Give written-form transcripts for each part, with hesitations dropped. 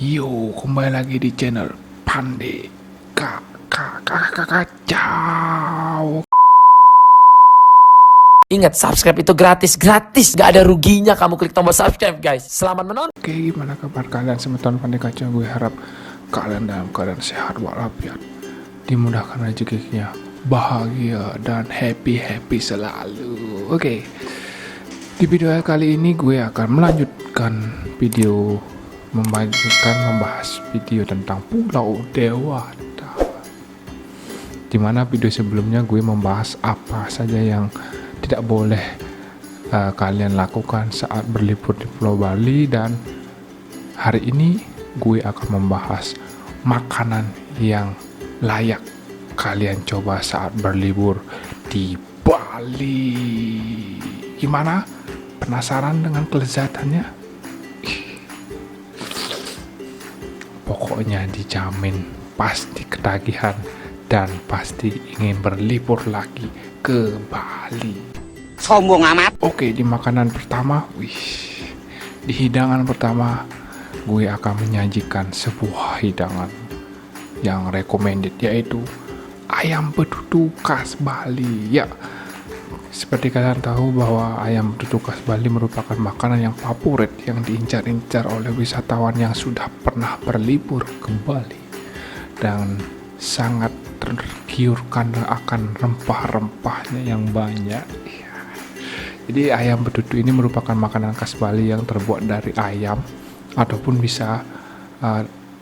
Yo, kembali lagi di channel Pande Kacau. Ingat, subscribe itu gratis, gak ada ruginya kamu klik tombol subscribe guys. Selamat menonton. Oke, gimana kabar kalian semua Pande Kacau? Gue harap kalian dalam keadaan sehat walafiat, dimudahkan rezekinya, bahagia dan happy selalu. Oke, di video kali ini gue akan melanjutkan video membahas video tentang Pulau Dewata. Dimana video sebelumnya gue membahas apa saja yang tidak boleh kalian lakukan saat berlibur di Pulau Bali, dan hari ini gue akan membahas makanan yang layak kalian coba saat berlibur di Bali. Gimana? Penasaran dengan kelezatannya? Pokoknya dijamin pasti ketagihan dan pasti ingin berlibur lagi ke Bali. Sombong amat. Oke, di makanan pertama, di hidangan pertama gue akan menyajikan sebuah hidangan yang recommended, yaitu ayam betutu khas Bali. Ya, seperti kalian tahu bahwa ayam betutu khas Bali merupakan makanan yang favorit yang diincar-incar oleh wisatawan yang sudah pernah berlibur ke Bali dan sangat tergiurkan akan rempah-rempahnya yang banyak. Jadi ayam betutu ini merupakan makanan khas Bali yang terbuat dari ayam ataupun bisa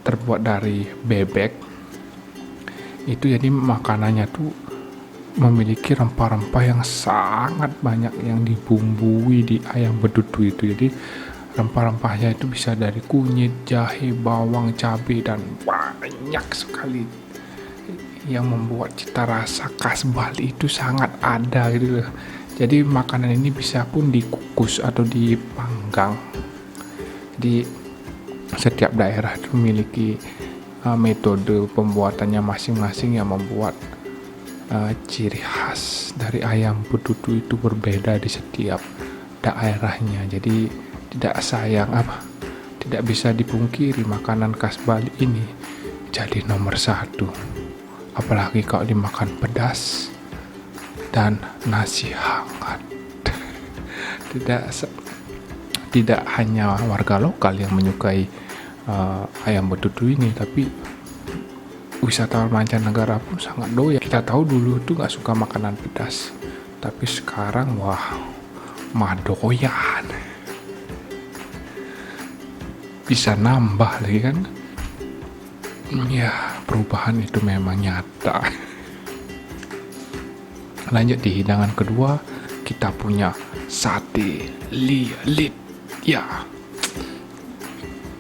terbuat dari bebek. Itu jadi makanannya tuh memiliki rempah-rempah yang sangat banyak yang dibumbui di ayam betutu itu. Jadi rempah-rempahnya itu bisa dari kunyit, jahe, bawang, cabai, dan banyak sekali yang membuat cita rasa khas Bali itu sangat ada gitu loh. Jadi makanan ini bisa pun dikukus atau dipanggang. Jadi setiap daerah itu memiliki metode pembuatannya masing-masing yang membuat ciri khas dari ayam betutu itu berbeda di setiap daerahnya. Jadi tidak bisa dipungkiri makanan khas Bali ini jadi nomor satu, apalagi kalau dimakan pedas dan nasi hangat. Tidak hanya warga lokal yang menyukai ayam betutu ini, tapi wisatawan mancanegara pun sangat doyan. Kita tahu dulu tuh nggak suka makanan pedas, tapi sekarang wah, doyan. Bisa nambah lagi kan? Ya, perubahan itu memang nyata. Lanjut di hidangan kedua, kita punya sate lilit. Ya,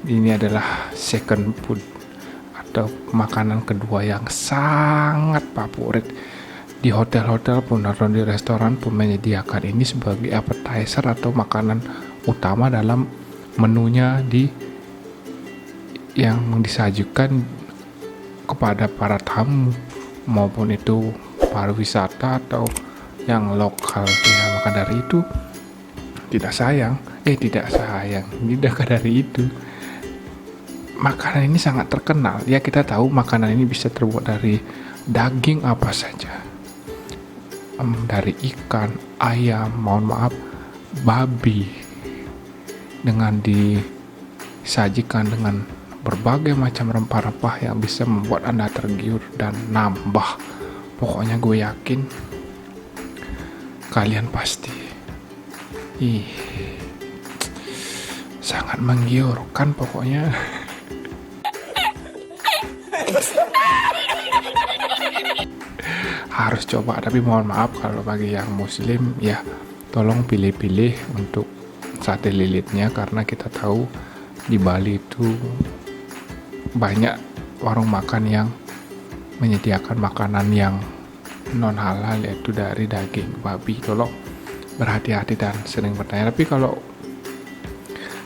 ini adalah second food atau makanan kedua yang sangat favorit di hotel-hotel pun atau di restoran pun menyediakan ini sebagai appetizer atau makanan utama dalam menunya yang disajikan kepada para tamu, maupun itu para wisata atau yang lokal. Ya, maka dari itu tidak sayang dari itu makanan ini sangat terkenal. Ya, kita tahu makanan ini bisa terbuat dari daging apa saja, dari ikan, ayam, babi, dengan disajikan dengan berbagai macam rempah-rempah yang bisa membuat Anda tergiur dan nambah. Pokoknya gue yakin kalian pasti sangat menggiurkan pokoknya. Harus coba, tapi mohon maaf kalau bagi yang muslim ya tolong pilih-pilih untuk sate lilitnya, karena kita tahu di Bali itu banyak warung makan yang menyediakan makanan yang non halal, yaitu dari daging babi. Tolong berhati-hati dan sering bertanya. Tapi kalau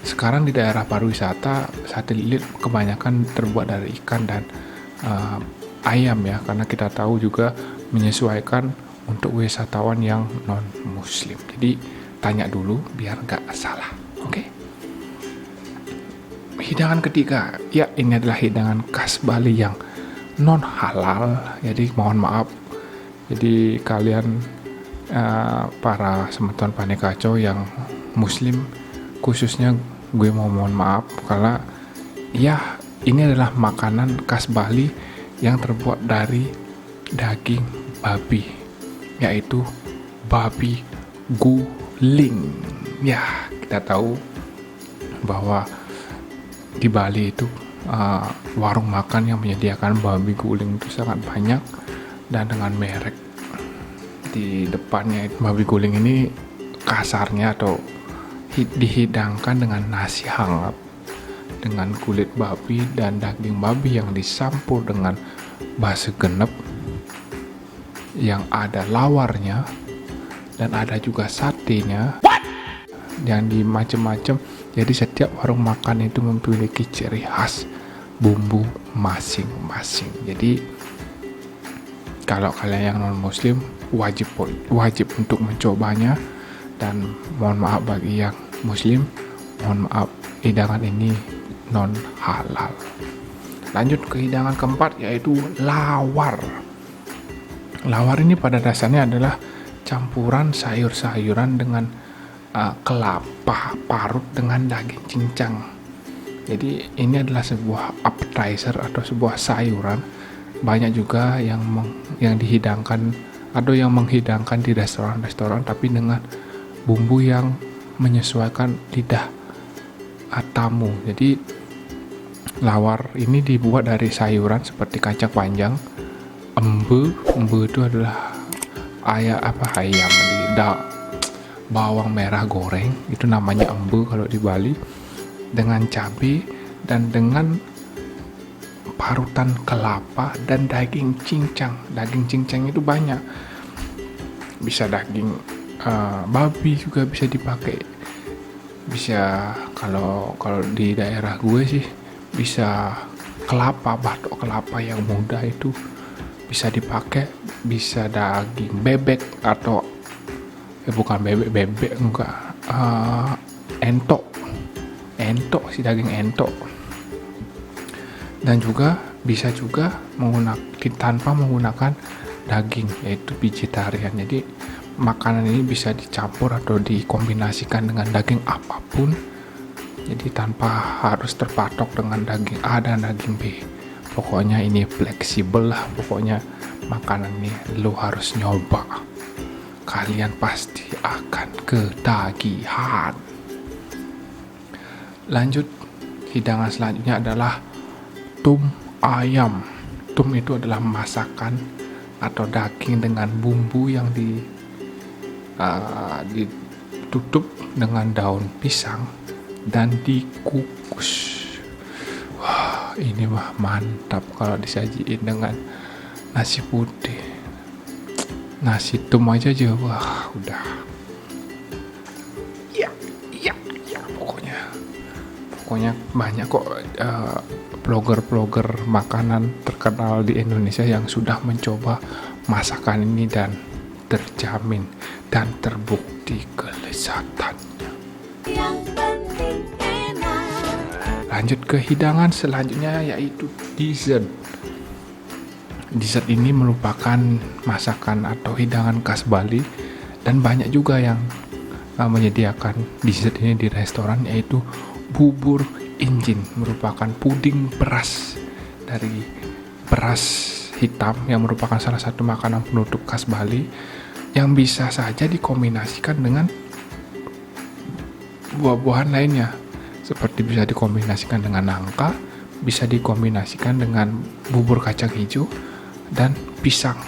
sekarang di daerah pariwisata, sate lilit kebanyakan terbuat dari ikan dan ayam ya, karena kita tahu juga menyesuaikan untuk wisatawan yang non muslim. Jadi tanya dulu biar nggak salah. Oke? hidangan ketiga, ya ini adalah hidangan khas Bali yang non halal. Jadi mohon maaf. Jadi kalian para semeton panekaco yang muslim khususnya, gue mau mohon maaf karena ya ini adalah makanan khas Bali yang terbuat dari daging babi, yaitu babi guling. Ya, kita tahu bahwa di Bali itu warung makan yang menyediakan babi guling itu sangat banyak, dan dengan merek di depannya itu, babi guling ini kasarnya atau dihidangkan dengan nasi hangat dengan kulit babi dan daging babi yang dicampur dengan base genep yang ada lawarnya dan ada juga satenya yang di macem-macem. Jadi setiap warung makan itu memiliki ciri khas bumbu masing-masing. Jadi kalau kalian yang non muslim wajib untuk mencobanya, dan mohon maaf bagi yang muslim, mohon maaf, hidangan ini non halal. Lanjut ke hidangan keempat, yaitu lawar. Lawar ini pada dasarnya adalah campuran sayur-sayuran dengan kelapa parut dengan daging cincang. Jadi ini adalah sebuah appetizer atau sebuah sayuran. Banyak juga yang dihidangkan atau yang menghidangkan di restoran-restoran, tapi dengan bumbu yang menyesuaikan lidah tamu. Jadi lawar ini dibuat dari sayuran seperti kacang panjang, embe itu adalah ayam bawang merah goreng, itu namanya embe kalau di Bali, dengan cabai dan dengan parutan kelapa dan daging cincang. Daging cincang itu banyak, bisa daging babi juga bisa dipakai, bisa kalau di daerah gue sih bisa batok kelapa yang muda itu bisa dipakai, bisa daging bebek atau bukan bebek enggak, entok sih, daging entok. Dan juga bisa juga tanpa menggunakan daging, yaitu vegetarian. Jadi makanan ini bisa dicampur atau dikombinasikan dengan daging apapun, jadi tanpa harus terpatok dengan daging A dan daging B. Pokoknya ini fleksibel lah, pokoknya makanan ini lo harus nyoba, kalian pasti akan ketagihan. Lanjut, hidangan selanjutnya adalah tum ayam. Tum itu adalah masakan atau daging dengan bumbu yang ditutup dengan daun pisang dan dikukus. Wah, ini mah mantap kalau disajiin dengan nasi putih. Nasi tum aja wah udah. Ya, pokoknya banyak kok blogger makanan terkenal di Indonesia yang sudah mencoba masakan ini dan terjamin dan terbukti kelezatannya. Yang penting enak. Lanjut ke hidangan selanjutnya, yaitu dessert. Dessert ini merupakan masakan atau hidangan khas Bali, dan banyak juga yang menyediakan dessert ini di restoran, yaitu bubur injin. Merupakan puding beras dari beras hitam yang merupakan salah satu makanan penutup khas Bali yang bisa saja dikombinasikan dengan buah-buahan lainnya, seperti bisa dikombinasikan dengan nangka, bisa dikombinasikan dengan bubur kacang hijau dan pisang,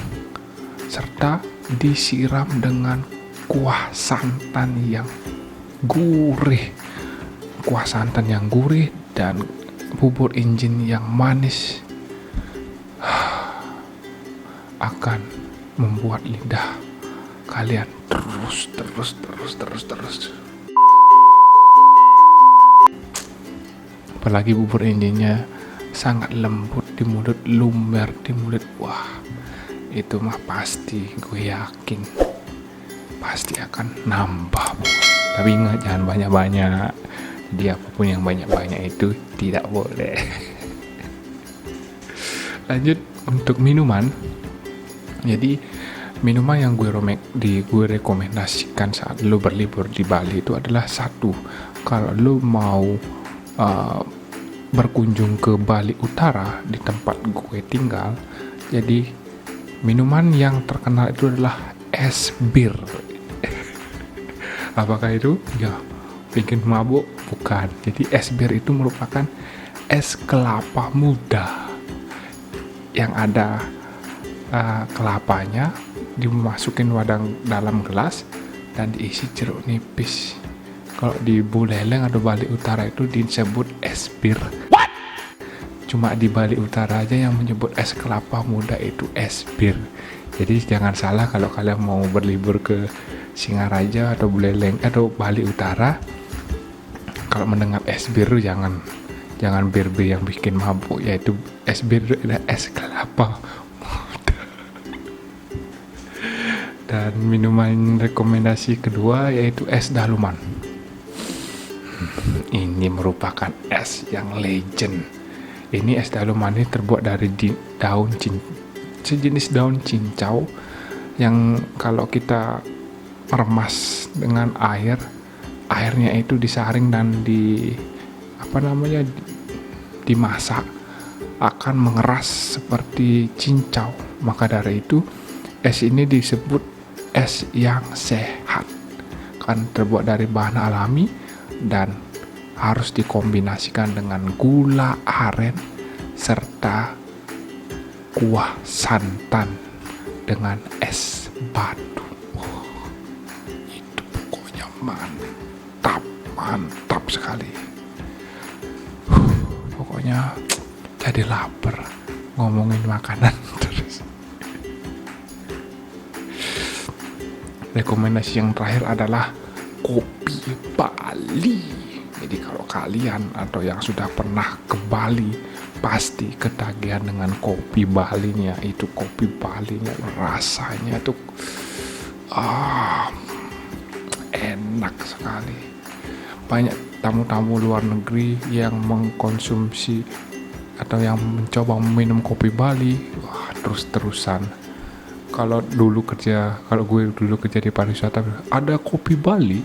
serta disiram dengan kuah santan yang gurih. Kuah santan yang gurih dan bubur injin yang manis akan membuat lidah kalian terus. Apalagi bubur injinnya sangat lembut di mulut, lumer di mulut. Wah, itu mah pasti, gue yakin pasti akan nambah. Tapi ingat, jangan banyak-banyak, Jadi apapun yang banyak-banyak itu tidak boleh. Lanjut untuk minuman. Jadi minuman yang gue rekomendasikan saat lo berlibur di Bali itu adalah satu. Kalau lo mau berkunjung ke Bali Utara di tempat gue tinggal, jadi minuman yang terkenal itu adalah es bir. Apakah itu? Ya, bikin mabuk? Bukan. Jadi es bir itu merupakan es kelapa muda yang ada kelapanya dimasukin dalam gelas dan diisi jeruk nipis. Kalau di Buleleng atau Bali Utara itu disebut es bir. What? Cuma di Bali Utara aja yang menyebut es kelapa muda itu es bir. Jadi jangan salah kalau kalian mau berlibur ke Singaraja atau Buleleng atau Bali Utara, kalau mendengar es bir jangan bir yang bikin mabuk, yaitu es bir adalah es kelapa muda. Dan minuman rekomendasi kedua yaitu es daluman. Ini merupakan es yang legend. Ini es daluman ini terbuat dari sejenis daun cincau yang kalau kita remas dengan airnya itu disaring dan dimasak akan mengeras seperti cincau. Maka dari itu es ini disebut es yang sehat, kan terbuat dari bahan alami dan harus dikombinasikan dengan gula aren serta kuah santan dengan es batu. Itu pokoknya mantap sekali. Pokoknya jadi lapar ngomongin makanan terus. Rekomendasi yang terakhir adalah kopi Bali. Jadi kalau kalian atau yang sudah pernah ke Bali pasti ketagihan dengan kopi Balinya. Itu kopi Balinya rasanya tuh enak sekali. Banyak tamu-tamu luar negeri yang mengkonsumsi atau yang mencoba minum kopi Bali, terus-terusan. Kalau gue dulu kerja di pariwisata, ada kopi Bali.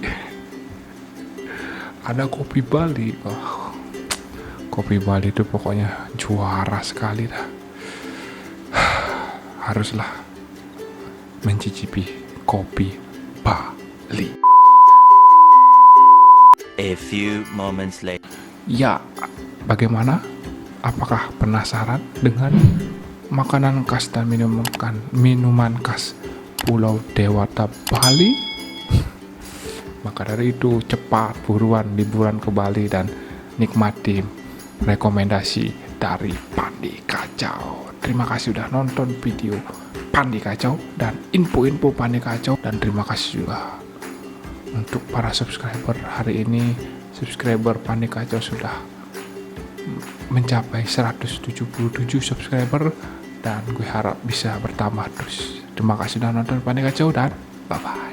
Ada kopi Bali. Kopi Bali itu pokoknya juara sekali dah. Haruslah mencicipi kopi Bali. A few moments later. Ya, bagaimana? Apakah penasaran dengan makanan khas dan minuman khas Pulau Dewata Bali? Maka dari itu cepat buruan liburan ke Bali dan nikmati rekomendasi dari Pandi Kacau. Terima kasih sudah nonton video Pandi Kacau dan info-info Pandi Kacau, dan terima kasih juga untuk para subscriber. Hari ini subscriber Pandi Kacau sudah mencapai 177 subscriber dan gue harap bisa bertambah terus. Terima kasih sudah nonton Pandi Kacau dan bye-bye.